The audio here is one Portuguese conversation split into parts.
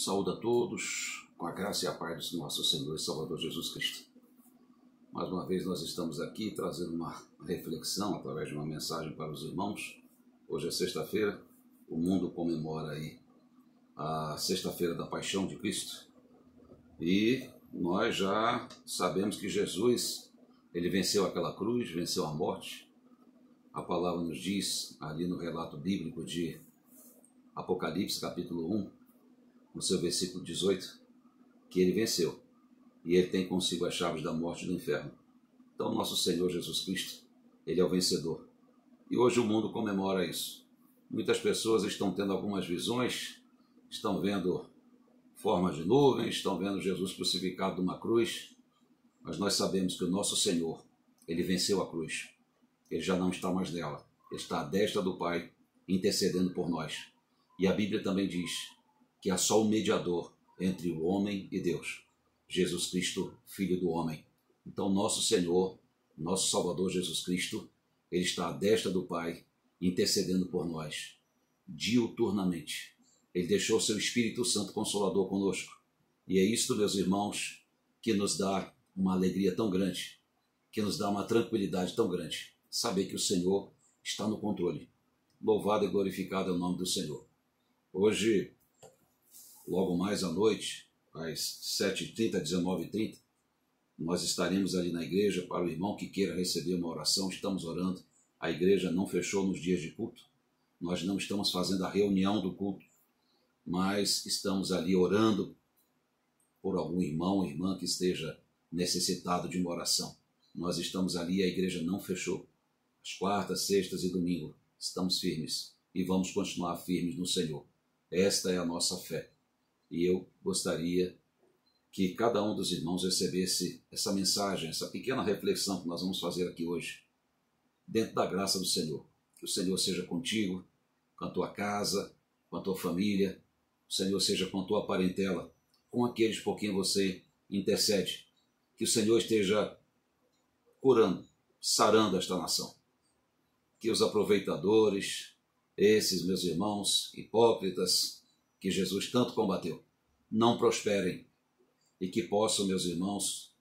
Saúde a todos, com a graça e a paz do nosso Senhor e Salvador Jesus Cristo. Mais uma vez nós estamos aqui trazendo uma reflexão através de uma mensagem para os irmãos. Hoje é sexta-feira, o mundo comemora aí a sexta-feira da Paixão de Cristo. E nós já sabemos que Jesus, ele venceu aquela cruz, venceu a morte. A palavra nos diz, ali no relato bíblico de Apocalipse, capítulo 1, no seu versículo 18, que ele venceu. E ele tem consigo as chaves da morte e do inferno. Então, nosso Senhor Jesus Cristo, ele é o vencedor. E hoje o mundo comemora isso. Muitas pessoas estão tendo algumas visões, estão vendo formas de nuvens, estão vendo Jesus crucificado numa cruz, mas nós sabemos que o nosso Senhor, ele venceu a cruz. Ele já não está mais nela. Ele está à destra do Pai, intercedendo por nós. E a Bíblia também diz que há só um mediador entre o homem e Deus, Jesus Cristo, Filho do homem. Então, nosso Senhor, nosso Salvador Jesus Cristo, ele está à destra do Pai, intercedendo por nós, diuturnamente. Ele deixou seu Espírito Santo Consolador conosco. E é isto, meus irmãos, que nos dá uma alegria tão grande, que nos dá uma tranquilidade tão grande, saber que o Senhor está no controle. Louvado e glorificado é o nome do Senhor. Hoje, logo mais à noite, às 7h30, 19h30, nós estaremos ali na igreja para o irmão que queira receber uma oração. Estamos orando. A igreja não fechou nos dias de culto. Nós não estamos fazendo a reunião do culto, mas estamos ali orando por algum irmão ou irmã que esteja necessitado de uma oração. Nós estamos ali, a igreja não fechou. As quartas, sextas e domingo estamos firmes e vamos continuar firmes no Senhor. Esta é a nossa fé. E eu gostaria que cada um dos irmãos recebesse essa mensagem, essa pequena reflexão que nós vamos fazer aqui hoje, dentro da graça do Senhor. Que o Senhor seja contigo, com a tua casa, com a tua família. O Senhor seja com a tua parentela, com aqueles por quem você intercede. Que o Senhor esteja curando, sarando esta nação. Que os aproveitadores, esses meus irmãos hipócritas, que Jesus tanto combateu, não prosperem e que possam, meus irmãos,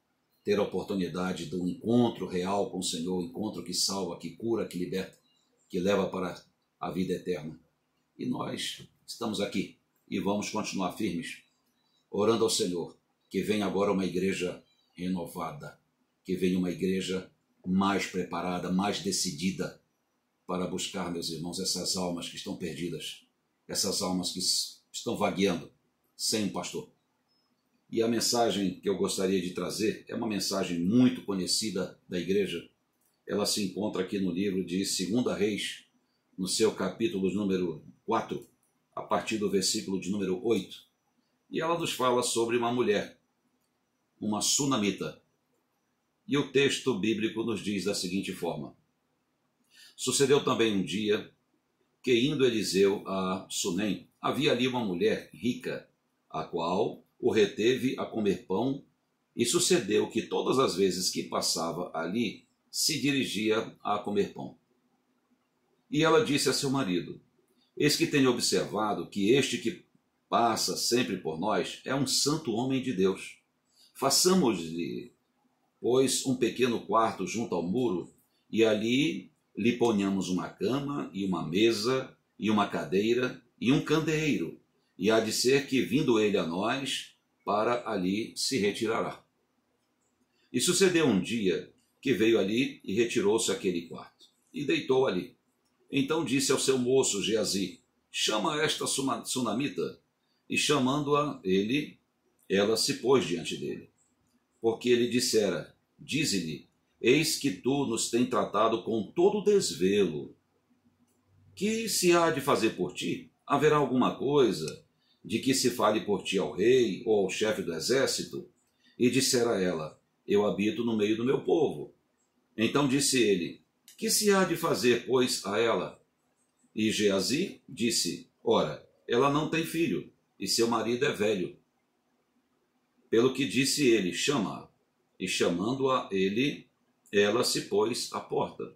ter a oportunidade de um encontro real com o Senhor, um encontro que salva, que cura, que liberta, que leva para a vida eterna. E nós estamos aqui e vamos continuar firmes, orando ao Senhor, que venha agora uma igreja renovada, que venha uma igreja mais preparada, mais decidida para buscar, meus irmãos, essas almas que estão perdidas, essas almas que estão vagueando sem um pastor. E a mensagem que eu gostaria de trazer é uma mensagem muito conhecida da igreja. Ela se encontra aqui no livro de 2 Reis, no seu capítulo número 4, a partir do versículo de número 8. E ela nos fala sobre uma mulher, uma sunamita. E o texto bíblico nos diz da seguinte forma: sucedeu também um dia que, indo Eliseu a Sunem, havia ali uma mulher rica, a qual o reteve a comer pão, e sucedeu que todas as vezes que passava ali, se dirigia a comer pão. E ela disse a seu marido: eis que tenho observado que este que passa sempre por nós é um santo homem de Deus. Façamos-lhe, pois, um pequeno quarto junto ao muro, e ali lhe ponhamos uma cama, e uma mesa, e uma cadeira, e um candeeiro, e há de ser que, vindo ele a nós, para ali se retirará. E sucedeu um dia que veio ali e retirou-se àquele quarto, e deitou ali. Então disse ao seu moço Geazi: chama esta sunamita. E chamando-a ela se pôs diante dele. Porque ele dissera: dize-lhe, eis que tu nos tem tratado com todo desvelo. Que se há de fazer por ti? Haverá alguma coisa de que se fale por ti ao rei ou ao chefe do exército? E dissera ela: eu habito no meio do meu povo. Então disse ele: que se há de fazer, pois, a ela? E Geazi disse: ora, ela não tem filho, e seu marido é velho. Pelo que disse ele: chama-a. E chamando-a ela se pôs à porta.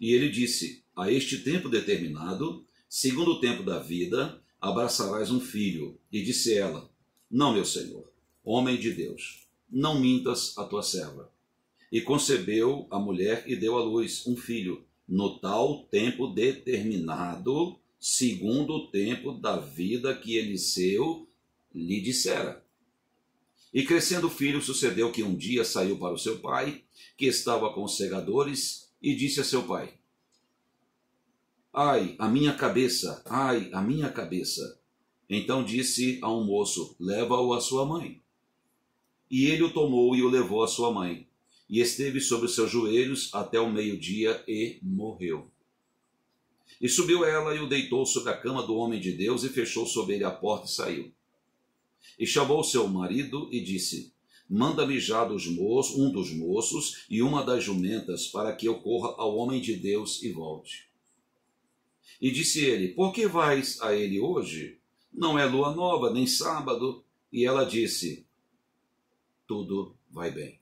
E ele disse: a este tempo determinado, segundo o tempo da vida, abraçarás um filho. E disse ela: Não, meu senhor, homem de Deus, não mintas a tua serva. E concebeu a mulher e deu à luz um filho, no tal tempo determinado, segundo o tempo da vida que Eliseu lhe dissera. E crescendo o filho, sucedeu que um dia saiu para o seu pai, que estava com os segadores, e disse a seu pai: Ai, a minha cabeça, ai, a minha cabeça. Então disse a um moço: Leva-o à sua mãe. E ele o tomou e o levou à sua mãe. E esteve sobre os seus joelhos até o meio-dia e morreu. E subiu ela e o deitou sobre a cama do homem de Deus e fechou sobre ele a porta e saiu. E chamou seu marido e disse: Manda-me já um dos moços e uma das jumentas, para que eu corra ao homem de Deus e volte. E disse ele: Por que vais a ele hoje? Não é lua nova, nem sábado. E ela disse: Tudo vai bem.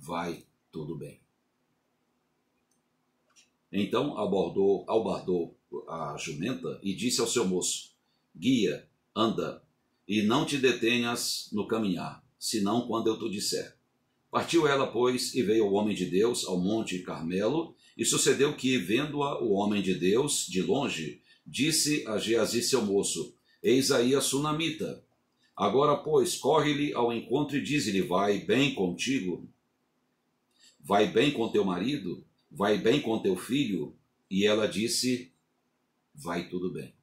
Vai tudo bem. Então albardou a jumenta e disse ao seu moço: Guia, anda, e não te detenhas no caminhar, senão quando eu te disser. Partiu ela, pois, e veio o homem de Deus ao monte Carmelo, e sucedeu que, vendo-a o homem de Deus de longe, disse a Geazi seu moço: Eis aí a sunamita. Agora, pois, corre-lhe ao encontro e diz-lhe: Vai bem contigo? Vai bem com teu marido? Vai bem com teu filho? E ela disse: Vai tudo bem.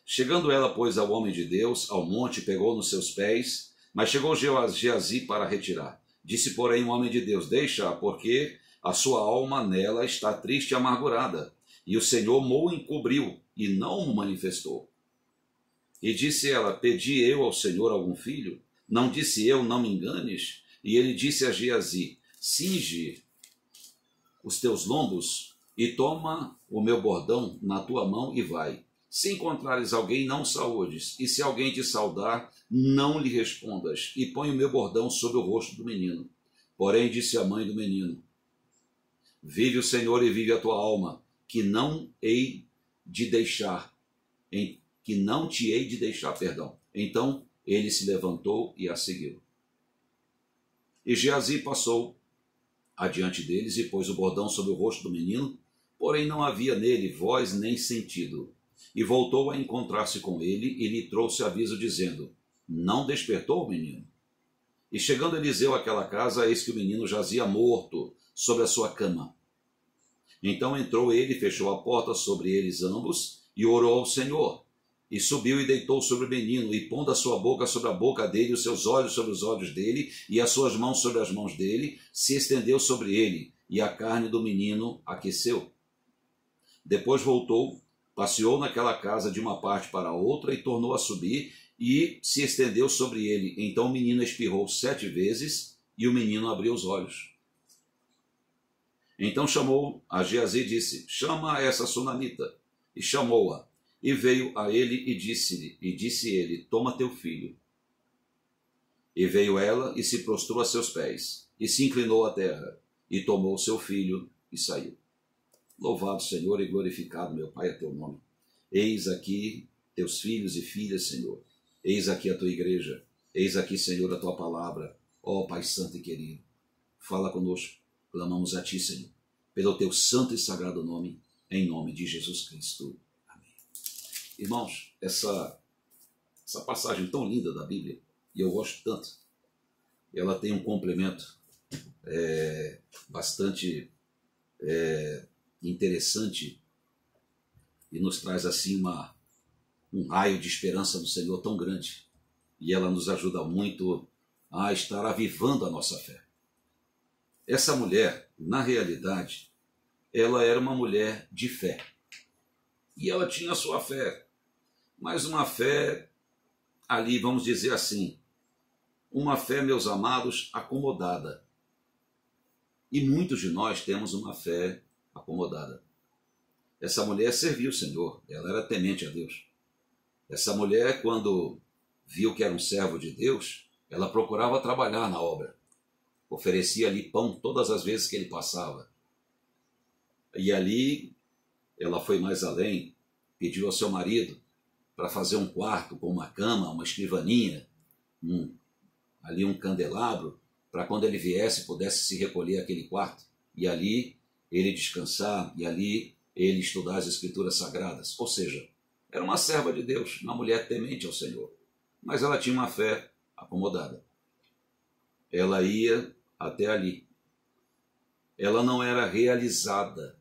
Chegando ela, pois, ao homem de Deus, ao monte, pegou nos seus pés, mas chegou Geazi para retirar. Disse, porém, o homem de Deus: Deixa-a, porque a sua alma nela está triste e amargurada. E o Senhor mo encobriu e não o manifestou. E disse ela: Pedi eu ao Senhor algum filho? Não disse eu: Não me enganes? E ele disse a Geazi: Cinge os teus lombos e toma o meu bordão na tua mão e vai. Se encontrares alguém, não saúdes, e se alguém te saudar, não lhe respondas, e põe o meu bordão sobre o rosto do menino. Porém disse a mãe do menino: Vive o Senhor e vive a tua alma, que não hei de deixar, que não te hei de deixar, perdão. Então ele se levantou e a seguiu. E Geazi passou adiante deles e pôs o bordão sobre o rosto do menino, porém não havia nele voz nem sentido. E voltou a encontrar-se com ele e lhe trouxe aviso, dizendo: Não despertou o menino? E chegando Eliseu àquela casa, eis que o menino jazia morto sobre a sua cama. Então entrou ele, fechou a porta sobre eles ambos e orou ao Senhor. E subiu e deitou sobre o menino, e pondo a sua boca sobre a boca dele, os seus olhos sobre os olhos dele, e as suas mãos sobre as mãos dele, se estendeu sobre ele, e a carne do menino aqueceu. Depois voltou, passeou naquela casa de uma parte para outra, e tornou a subir, e se estendeu sobre ele. Então o menino espirrou 7 vezes, e o menino abriu os olhos. Então chamou a Geazi e disse: Chama essa sunamita. E chamou-a. E veio a ele e disse ele: Toma teu filho. E veio ela e se prostrou a seus pés, e se inclinou à terra, e tomou seu filho e saiu. Louvado, Senhor, e glorificado, meu Pai, é teu nome. Eis aqui teus filhos e filhas, Senhor. Eis aqui a tua igreja. Eis aqui, Senhor, a tua palavra. Ó Pai santo e querido, fala conosco. Clamamos a ti, Senhor, pelo teu santo e sagrado nome, em nome de Jesus Cristo. Irmãos, essa passagem tão linda da Bíblia, e eu gosto tanto, ela tem um complemento bastante interessante e nos traz assim um raio de esperança no Senhor tão grande, e ela nos ajuda muito a estar avivando a nossa fé. Essa mulher, na realidade, ela era uma mulher de fé, e ela tinha a sua fé, mas uma fé ali, vamos dizer assim, uma fé, meus amados, acomodada. E muitos de nós temos uma fé acomodada. Essa mulher serviu o Senhor, ela era temente a Deus. Essa mulher, quando viu que era um servo de Deus, ela procurava trabalhar na obra. Oferecia ali pão todas as vezes que ele passava. E ali ela foi mais além pediu ao seu marido para fazer um quarto com uma cama, uma escrivaninha, ali um candelabro, para quando ele viesse pudesse se recolher àquele quarto e ali ele descansar e ali ele estudar as escrituras sagradas. Ou seja, era uma serva de Deus, uma mulher temente ao Senhor, mas ela tinha uma fé acomodada. Ela ia até ali. Ela não era realizada.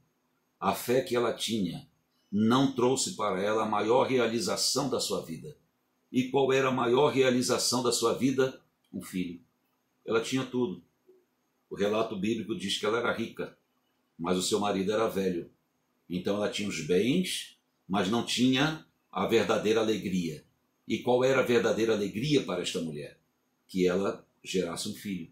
A fé que ela tinha não trouxe para ela a maior realização da sua vida. E qual era a maior realização da sua vida? Um filho. Ela tinha tudo. O relato bíblico diz que ela era rica, mas o seu marido era velho. Então ela tinha os bens, mas não tinha a verdadeira alegria. E qual era a verdadeira alegria para esta mulher? Que ela gerasse um filho.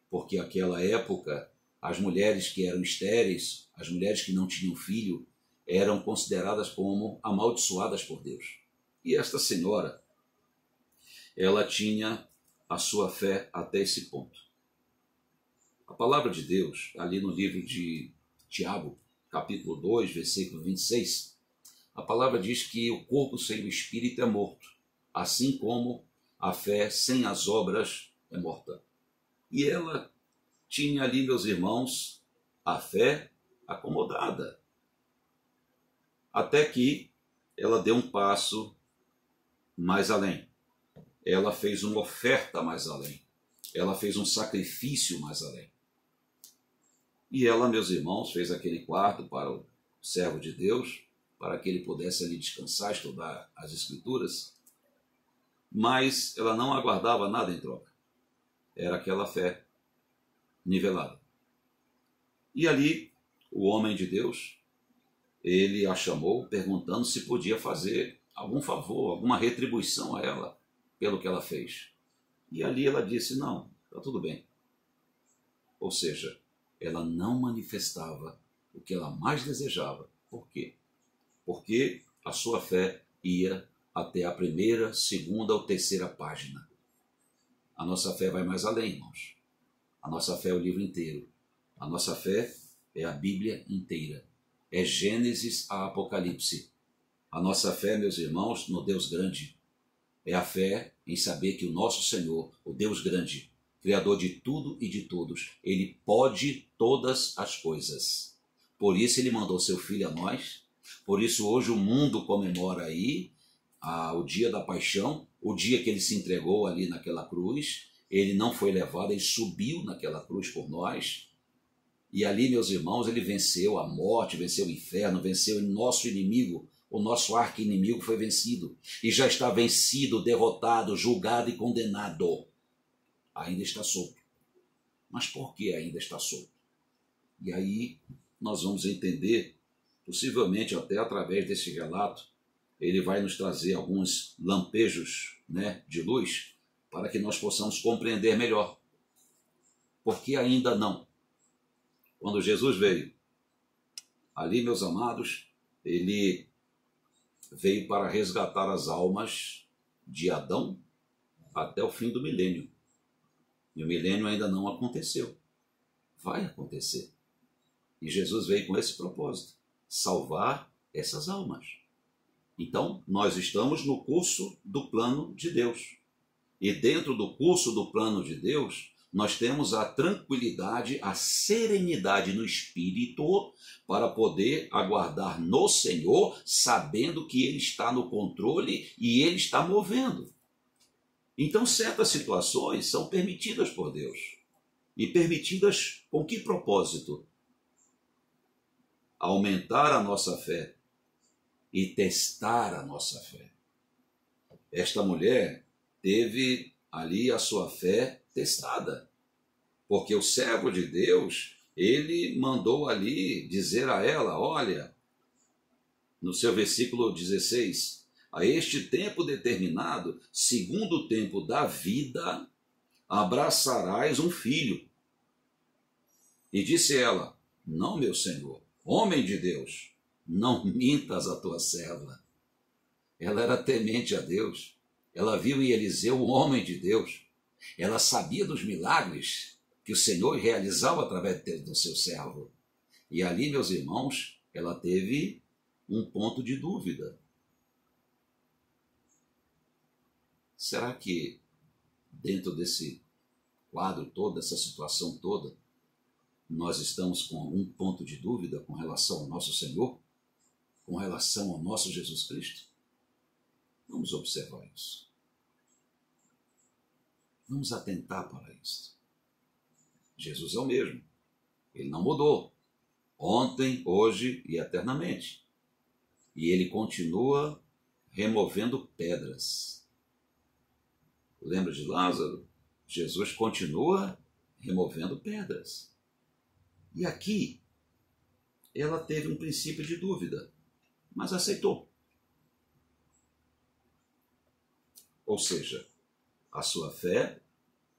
Porque naquela época, as mulheres que eram estéreis, as mulheres que não tinham filho, eram consideradas como amaldiçoadas por Deus. E esta senhora, ela tinha a sua fé até esse ponto. A palavra de Deus, ali no livro de Tiago, capítulo 2, versículo 26, a palavra diz que o corpo sem o espírito é morto, assim como a fé sem as obras é morta. E ela tinha ali, meus irmãos, a fé acomodada. Até que ela deu um passo mais além. Ela fez uma oferta mais além. Ela fez um sacrifício mais além. E ela, meus irmãos, fez aquele quarto para o servo de Deus, para que ele pudesse ali descansar, estudar as Escrituras. Mas ela não aguardava nada em troca. Era aquela fé nivelada. E ali, o homem de Deus, ele a chamou perguntando se podia fazer algum favor, alguma retribuição a ela pelo que ela fez. E ali ela disse, não, está tudo bem. Ou seja, ela não manifestava o que ela mais desejava. Por quê? Porque a sua fé ia até a primeira, segunda ou terceira página. A nossa fé vai mais além, irmãos. A nossa fé é o livro inteiro. A nossa fé é a Bíblia inteira. É Gênesis a Apocalipse. A nossa fé, meus irmãos, no Deus grande, é a fé em saber que o nosso Senhor, o Deus grande, Criador de tudo e de todos, Ele pode todas as coisas. Por isso Ele mandou seu Filho a nós. Por isso hoje o mundo comemora aí o dia da paixão, o dia que Ele se entregou ali naquela cruz. Ele não foi levado, Ele subiu naquela cruz por nós. E ali, meus irmãos, Ele venceu a morte, venceu o inferno, venceu o nosso inimigo. O nosso arqui-inimigo foi vencido. E já está vencido, derrotado, julgado e condenado. Ainda está solto. Mas por que ainda está solto? E aí nós vamos entender, possivelmente até através desse relato, ele vai nos trazer alguns lampejos, de luz, para que nós possamos compreender melhor. Por que ainda não? Quando Jesus veio, ali, meus amados, ele veio para resgatar as almas de Adão até o fim do milênio. E o milênio ainda não aconteceu. Vai acontecer. E Jesus veio com esse propósito, salvar essas almas. Então, nós estamos no curso do plano de Deus. E dentro do curso do plano de Deus, nós temos a tranquilidade, a serenidade no espírito para poder aguardar no Senhor, sabendo que Ele está no controle e Ele está movendo. Então, certas situações são permitidas por Deus. E permitidas com que propósito? Aumentar a nossa fé e testar a nossa fé. Esta mulher teve ali a sua fé testada, porque o servo de Deus, ele mandou ali dizer a ela, olha, no seu versículo 16, a este tempo determinado, segundo o tempo da vida, abraçarás um filho. E disse ela, não, meu senhor, homem de Deus, não mintas a tua serva. Ela era temente a Deus. Ela viu em Eliseu um homem de Deus. Ela sabia dos milagres que o Senhor realizava através do seu servo. E ali, meus irmãos, ela teve um ponto de dúvida. Será que dentro desse quadro todo, dessa situação toda, nós estamos com um ponto de dúvida com relação ao nosso Senhor, com relação ao nosso Jesus Cristo? Vamos observar isso. Vamos atentar para isso. Jesus é o mesmo. Ele não mudou. Ontem, hoje e eternamente. E ele continua removendo pedras. Lembra de Lázaro? Jesus continua removendo pedras. E aqui, ela teve um princípio de dúvida, mas aceitou. Ou seja, a sua fé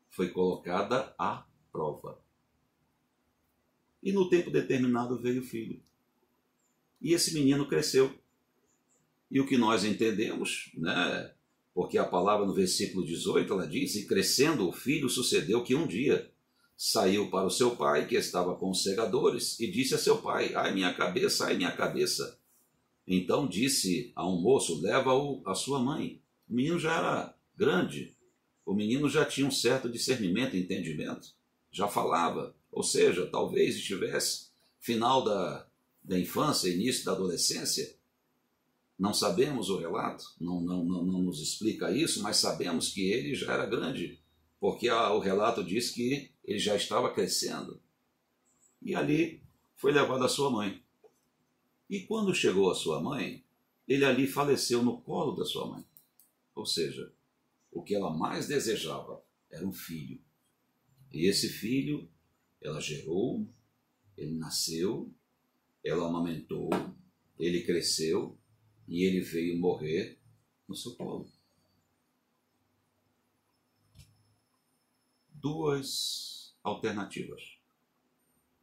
foi colocada à prova. E no tempo determinado veio o filho. E esse menino cresceu. E o que nós entendemos, né? Porque a palavra no versículo 18, ela diz, e crescendo o filho, sucedeu que um dia saiu para o seu pai, que estava com os segadores, e disse a seu pai, ai minha cabeça, ai minha cabeça. Então disse a um moço, leva-o à sua mãe. O menino já era grande, o menino já tinha um certo discernimento e entendimento, já falava, ou seja, talvez estivesse final da infância, início da adolescência. Não sabemos o relato, não nos explica isso, mas sabemos que ele já era grande, porque o relato diz que ele já estava crescendo. E ali foi levado à sua mãe. E quando chegou à sua mãe, ele ali faleceu no colo da sua mãe. Ou seja, o que ela mais desejava era um filho. E esse filho, ela gerou, ele nasceu, ela amamentou, ele cresceu, e ele veio morrer no seu colo. Duas alternativas.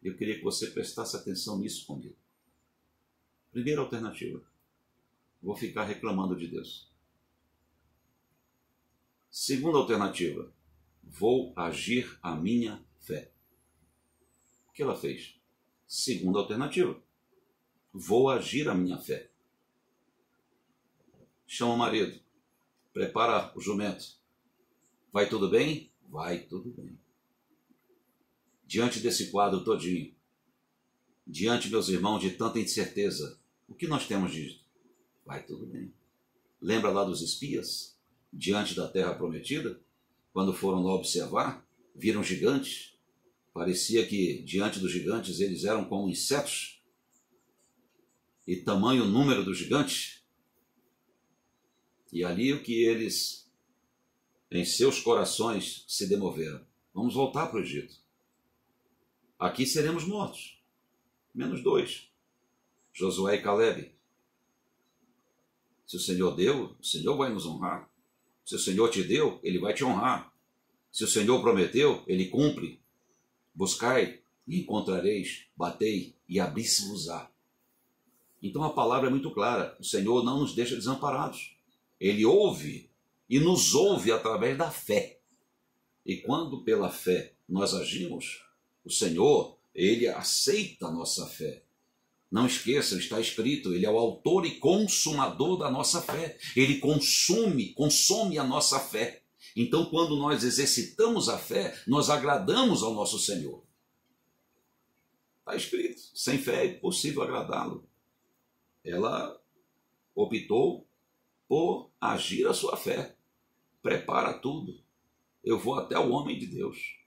Eu queria que você prestasse atenção nisso comigo. Primeira alternativa. Vou ficar reclamando de Deus. Segunda alternativa. Vou agir a minha fé. O que ela fez? Segunda alternativa. Vou agir a minha fé. Chama o marido, prepara o jumento. Vai tudo bem? Vai tudo bem. Diante desse quadro todinho, diante, meus irmãos, de tanta incerteza, o que nós temos dito? Vai tudo bem. Lembra lá dos espias? Diante da terra prometida? Quando foram lá observar, viram gigantes. Parecia que, diante dos gigantes, eles eram como insetos. E tamanho o número dos gigantes. E ali o que eles, em seus corações, se demoveram. Vamos voltar para o Egito. Aqui seremos mortos. Menos dois. Josué e Calebe. Se o Senhor deu, o Senhor vai nos honrar. Se o Senhor te deu, Ele vai te honrar. Se o Senhor prometeu, Ele cumpre. Buscai e encontrareis. Batei e abri-se-vos-á. Então a palavra é muito clara. O Senhor não nos deixa desamparados. Ele ouve e nos ouve através da fé. E quando pela fé nós agimos, o Senhor, Ele aceita a nossa fé. Não esqueçam, está escrito, Ele é o autor e consumador da nossa fé. Ele consome a nossa fé. Então, quando nós exercitamos a fé, nós agradamos ao nosso Senhor. Está escrito, sem fé é impossível agradá-lo. Ela optou por agir a sua fé. Prepara tudo. Eu vou até o homem de Deus.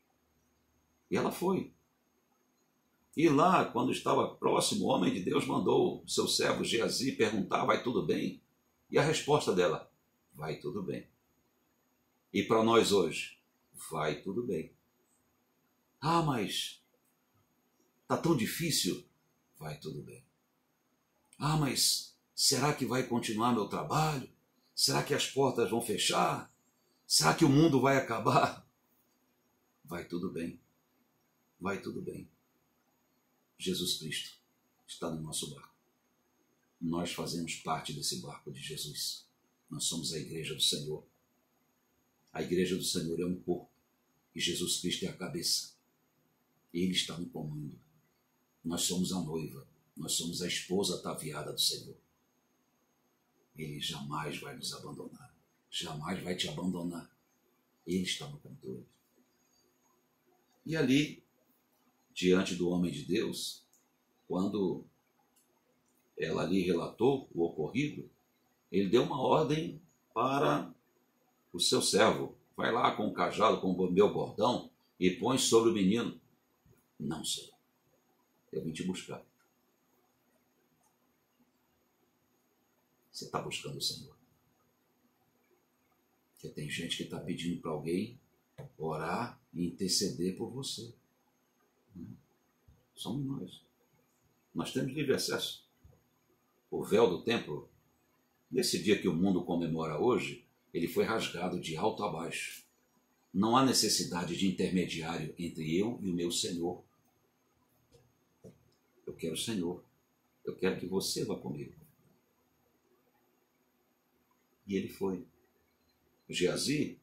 E ela foi. E lá, quando estava próximo, o homem de Deus mandou seu servo Geazi perguntar, vai tudo bem? E a resposta dela, vai tudo bem. E para nós hoje, vai tudo bem. Ah, mas está tão difícil? Vai tudo bem. Ah, mas será que vai continuar meu trabalho? Será que as portas vão fechar? Será que o mundo vai acabar? Vai tudo bem. Vai tudo bem. Jesus Cristo está no nosso barco. Nós fazemos parte desse barco de Jesus. Nós somos a igreja do Senhor. A igreja do Senhor é um corpo e Jesus Cristo é a cabeça. Ele está no comando. Nós somos a noiva. Nós somos a esposa ataviada do Senhor. Ele jamais vai nos abandonar. Jamais vai te abandonar. Ele está no controle. E ali, diante do homem de Deus, quando ela ali relatou o ocorrido, ele deu uma ordem para o seu servo. Vai lá com o cajado, com o meu bordão e põe sobre o menino. Não, Senhor. Eu vim te buscar. Você está buscando o Senhor. Porque tem gente que está pedindo para alguém orar e interceder por você. Somos nós. Nós temos livre acesso. O véu do templo, nesse dia que o mundo comemora hoje, ele foi rasgado de alto a baixo. Não há necessidade de intermediário entre eu e o meu Senhor. Eu quero o Senhor. Eu quero que você vá comigo. E ele foi. Geazi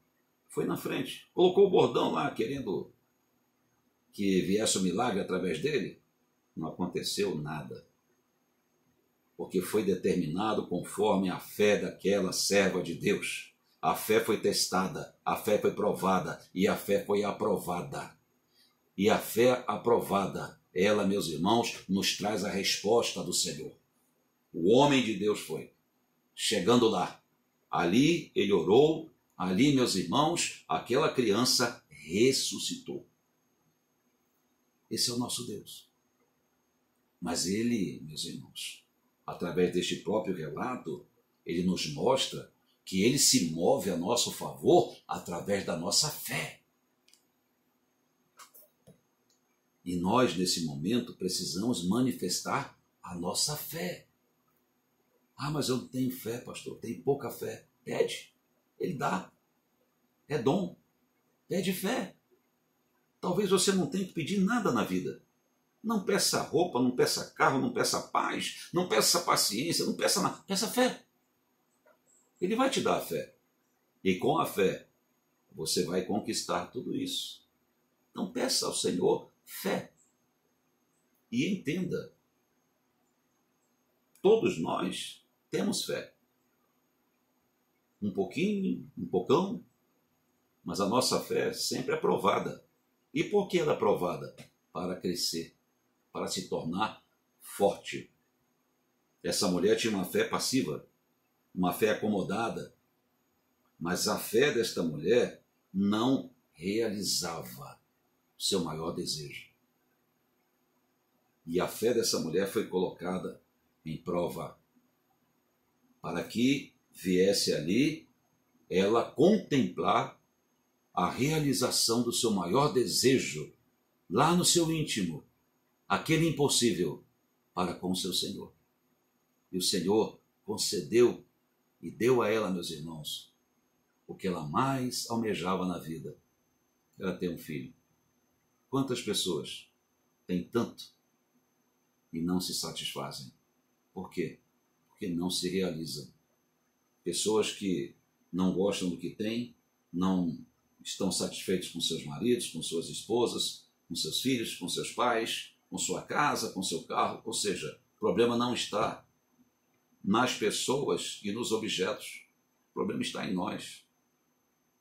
foi na frente. Colocou o bordão lá, querendo que viesse o milagre através dele. Não aconteceu nada. Porque foi determinado conforme a fé daquela serva de Deus. A fé foi testada, a fé foi provada e a fé foi aprovada. E a fé aprovada, ela, meus irmãos, nos traz a resposta do Senhor. O homem de Deus foi. Chegando lá, ali ele orou, ali, meus irmãos, aquela criança ressuscitou. Esse é o nosso Deus. Mas ele, meus irmãos, através deste próprio relato, ele nos mostra que ele se move a nosso favor através da nossa fé. E nós, nesse momento, precisamos manifestar a nossa fé. Ah, mas eu não tenho fé, pastor, tenho pouca fé. Pede, ele dá. É dom. Pede fé. Talvez você não tenha que pedir nada na vida. Não peça roupa, não peça carro, não peça paz, não peça paciência, não peça nada. Peça fé. Ele vai te dar a fé. E com a fé, você vai conquistar tudo isso. Então peça ao Senhor fé. E entenda, todos nós temos fé. Um pouquinho, um pocão, mas a nossa fé sempre é provada. E por que ela é provada? Para crescer, para se tornar forte. Essa mulher tinha uma fé passiva, uma fé acomodada, mas a fé desta mulher não realizava o seu maior desejo. E a fé dessa mulher foi colocada em prova para que viesse ali ela contemplar a realização do seu maior desejo lá no seu íntimo, aquele impossível para com o seu Senhor. E o Senhor concedeu e deu a ela, meus irmãos, o que ela mais almejava na vida, era ter um filho. Quantas pessoas têm tanto e não se satisfazem? Por quê? Porque não se realizam. Pessoas que não gostam do que têm, não estão satisfeitos com seus maridos, com suas esposas, com seus filhos, com seus pais, com sua casa, com seu carro. Ou seja, o problema não está nas pessoas e nos objetos. O problema está em nós.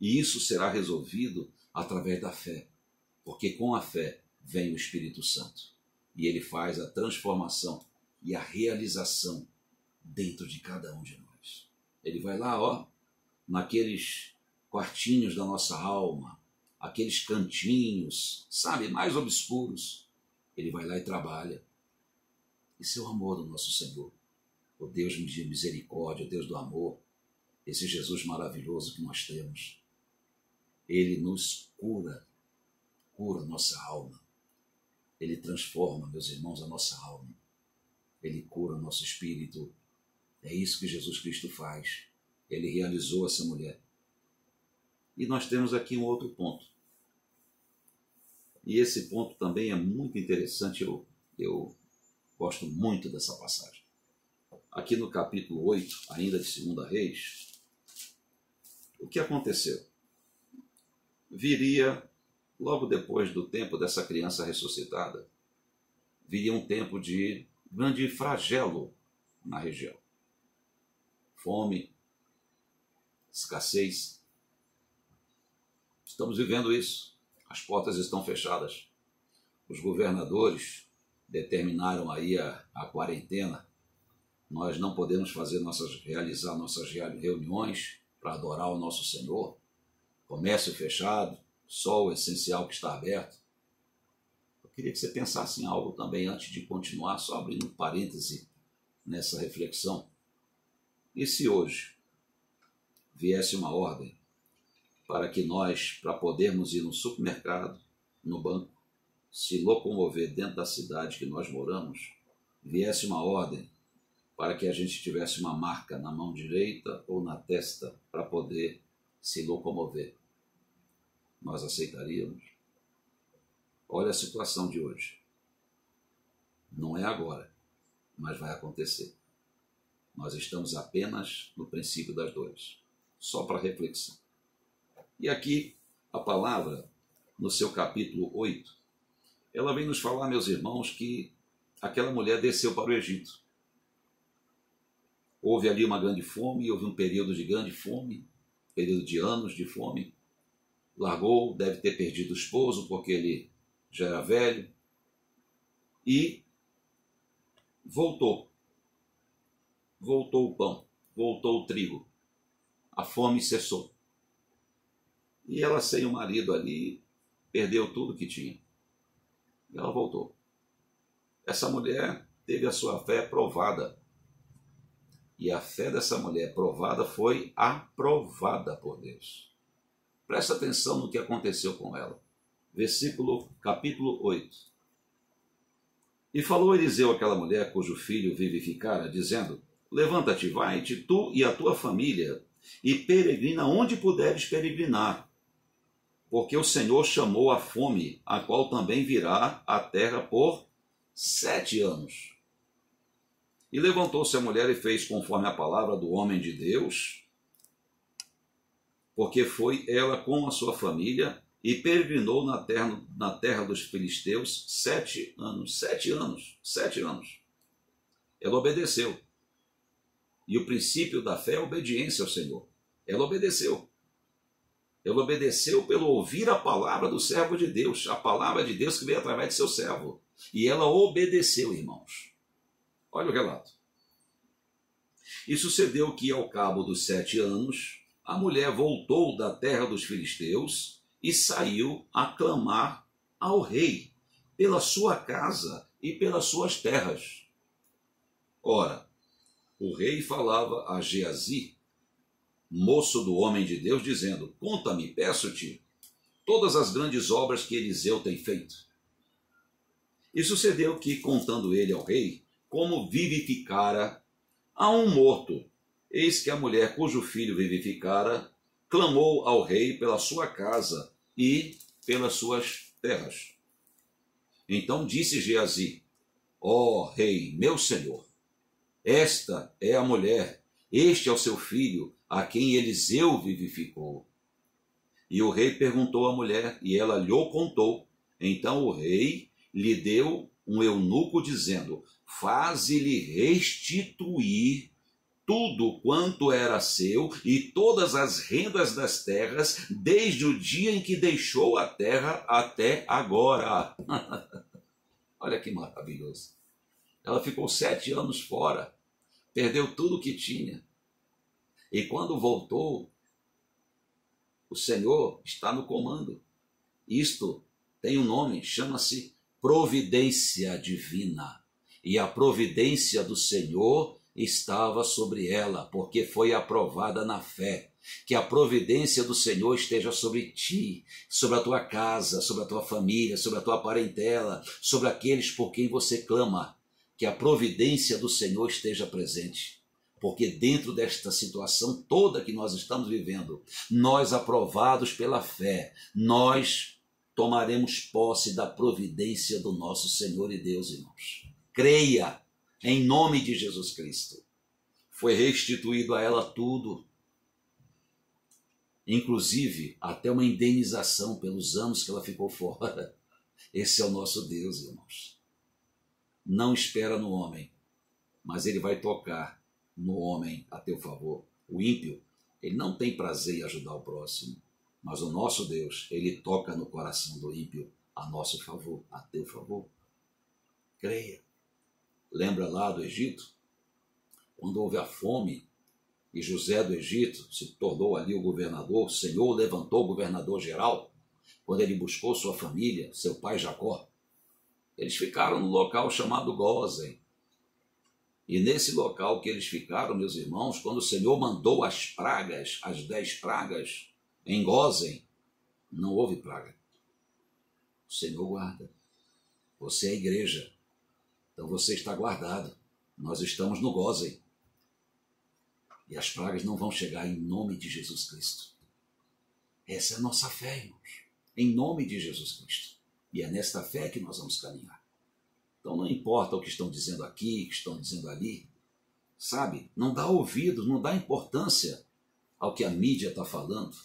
E isso será resolvido através da fé. Porque com a fé vem o Espírito Santo. E ele faz a transformação e a realização dentro de cada um de nós. Ele vai lá, ó, naqueles quartinhos da nossa alma, aqueles cantinhos, sabe, mais obscuros. Ele vai lá e trabalha. Esse é o amor do nosso Senhor. O Deus de misericórdia, o Deus do amor. Esse Jesus maravilhoso que nós temos. Ele nos cura nossa alma. Ele transforma, meus irmãos, a nossa alma. Ele cura o nosso espírito. É isso que Jesus Cristo faz. Ele realizou essa mulher. E nós temos aqui um outro ponto. E esse ponto também é muito interessante. Eu gosto muito dessa passagem. Aqui no capítulo 8, ainda de 2 Reis, o que aconteceu? Viria, logo depois do tempo dessa criança ressuscitada, viria um tempo de grande flagelo na região. fome, escassez. Estamos vivendo isso. As portas estão fechadas. Os governadores determinaram aí a quarentena. Nós não podemos realizar nossas reuniões para adorar o nosso Senhor. Comércio fechado, só o essencial que está aberto. Eu queria que você pensasse em algo também antes de continuar, só abrindo um parêntese nessa reflexão. E se hoje viesse uma ordem para que nós, para podermos ir no supermercado, no banco, se locomover dentro da cidade que nós moramos, viesse uma ordem para que a gente tivesse uma marca na mão direita ou na testa para poder se locomover? Nós aceitaríamos? Olha a situação de hoje. Não é agora, mas vai acontecer. Nós estamos apenas no princípio das dores. Só para reflexão. E aqui, a palavra, no seu capítulo 8, ela vem nos falar, meus irmãos, que aquela mulher desceu para o Egito. Houve ali uma grande fome, houve um período de grande fome, período de anos de fome. Largou, deve ter perdido o esposo, porque ele já era velho. E voltou. Voltou o pão, voltou o trigo. A fome cessou. E ela, sem o marido ali, perdeu tudo que tinha. E ela voltou. Essa mulher teve a sua fé provada. E a fé dessa mulher provada foi aprovada por Deus. Presta atenção no que aconteceu com ela. Capítulo 8. E falou Eliseu àquela mulher cujo filho vivificara, dizendo: levanta-te, vai-te, tu e a tua família, e peregrina onde puderes peregrinar, porque o Senhor chamou a fome, a qual também virá à terra por 7 anos. E levantou-se a mulher e fez conforme a palavra do homem de Deus, porque foi ela com a sua família e peregrinou na terra dos filisteus 7 anos. 7 anos. 7 anos. Ela obedeceu. E o princípio da fé é a obediência ao Senhor. Ela obedeceu. Ela obedeceu pelo ouvir a palavra do servo de Deus, a palavra de Deus que veio através de seu servo. E ela obedeceu, irmãos. Olha o relato. E sucedeu que, ao cabo dos 7 anos, a mulher voltou da terra dos filisteus e saiu a clamar ao rei pela sua casa e pelas suas terras. Ora, o rei falava a Geazi, moço do homem de Deus, dizendo: conta-me, peço-te, todas as grandes obras que Eliseu tem feito. E sucedeu que, contando ele ao rei como vivificara a um morto, eis que a mulher cujo filho vivificara clamou ao rei pela sua casa e pelas suas terras. Então disse Geazi: ó rei, meu senhor, esta é a mulher, este é o seu filho, a quem Eliseu vivificou. E o rei perguntou à mulher, e ela lhe contou. Então o rei lhe deu um eunuco, dizendo: faze-lhe restituir tudo quanto era seu e todas as rendas das terras, desde o dia em que deixou a terra até agora. Olha que maravilhoso. Ela ficou 7 anos fora, perdeu tudo o que tinha. E quando voltou, o Senhor está no comando. Isto tem um nome, chama-se providência divina. E a providência do Senhor estava sobre ela, porque foi aprovada na fé. Que a providência do Senhor esteja sobre ti, sobre a tua casa, sobre a tua família, sobre a tua parentela, sobre aqueles por quem você clama. Que a providência do Senhor esteja presente. Porque dentro desta situação toda que nós estamos vivendo, nós, aprovados pela fé, nós tomaremos posse da providência do nosso Senhor e Deus, irmãos. Creia em nome de Jesus Cristo. Foi restituído a ela tudo, inclusive até uma indenização pelos anos que ela ficou fora. Esse é o nosso Deus, irmãos. Não espera no homem, mas ele vai tocar no homem a teu favor. O ímpio, ele não tem prazer em ajudar o próximo, mas o nosso Deus, ele toca no coração do ímpio a nosso favor, a teu favor. Creia. Lembra lá do Egito? Quando houve a fome e José do Egito se tornou ali o governador, o Senhor levantou o governador geral, quando ele buscou sua família, seu pai Jacó, eles ficaram no local chamado Gósen. E nesse local que eles ficaram, meus irmãos, quando o Senhor mandou as pragas, as 10 pragas, em Gósen, não houve praga. O Senhor guarda. Você é a igreja. Então você está guardado. Nós estamos no Gósen. E as pragas não vão chegar em nome de Jesus Cristo. Essa é a nossa fé, irmãos. Em nome de Jesus Cristo. E é nesta fé que nós vamos caminhar. Então não importa o que estão dizendo aqui, o que estão dizendo ali. Sabe? Não dá ouvido, não dá importância ao que a mídia está falando.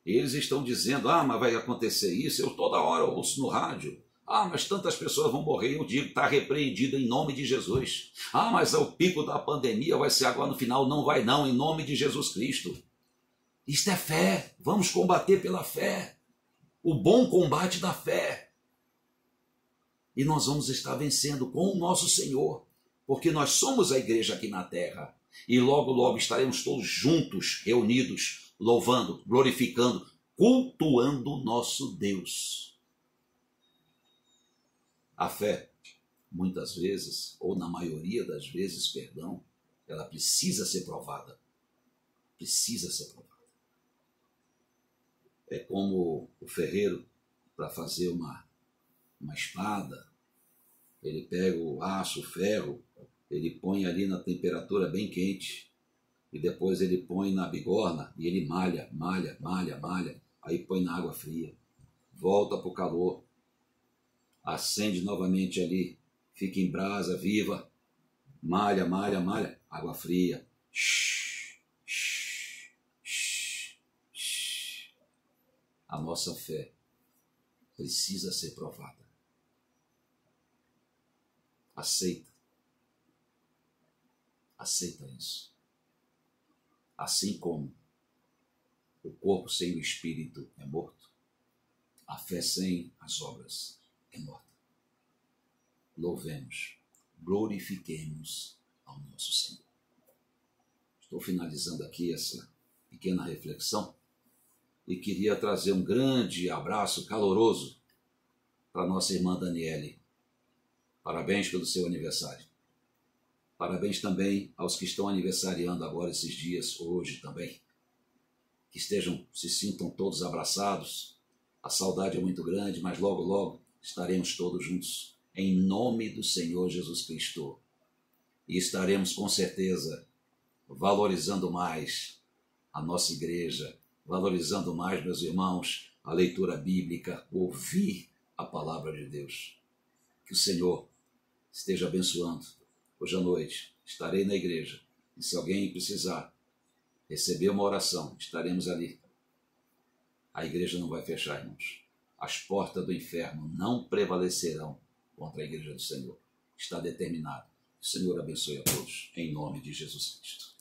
Eles estão dizendo, mas vai acontecer isso. Eu toda hora ouço no rádio. Mas tantas pessoas vão morrer. Eu digo, está repreendido em nome de Jesus. Mas o pico da pandemia vai ser agora no final. Não vai não, em nome de Jesus Cristo. Isto é fé. Vamos combater pela fé. O bom combate da fé. E nós vamos estar vencendo com o nosso Senhor. Porque nós somos a igreja aqui na terra. E logo, logo estaremos todos juntos, reunidos, louvando, glorificando, cultuando o nosso Deus. A fé, muitas vezes, ou na maioria das vezes, perdão, ela precisa ser provada. Precisa ser provada. É como o ferreiro, para fazer uma espada, ele pega o aço, o ferro, ele põe ali na temperatura bem quente, e depois ele põe na bigorna, e ele malha, aí põe na água fria, volta para o calor, acende novamente ali, fica em brasa viva, malha, água fria. A nossa fé precisa ser provada. Aceita isso. Assim como o corpo sem o espírito é morto, a fé sem as obras é morta. Louvemos, glorifiquemos ao nosso Senhor. Estou finalizando aqui essa pequena reflexão e queria trazer um grande abraço caloroso para nossa irmã Daniele. Parabéns pelo seu aniversário. Parabéns também aos que estão aniversariando agora esses dias, hoje também. Que se sintam todos abraçados. A saudade é muito grande, mas logo, logo estaremos todos juntos, em nome do Senhor Jesus Cristo. E estaremos com certeza valorizando mais a nossa igreja, valorizando mais, meus irmãos, a leitura bíblica, ouvir a palavra de Deus. Que o Senhor esteja abençoando. Hoje à noite estarei na igreja e se alguém precisar receber uma oração, estaremos ali. A igreja não vai fechar, irmãos. As portas do inferno não prevalecerão contra a igreja do Senhor. Está determinado. O Senhor abençoe a todos, em nome de Jesus Cristo.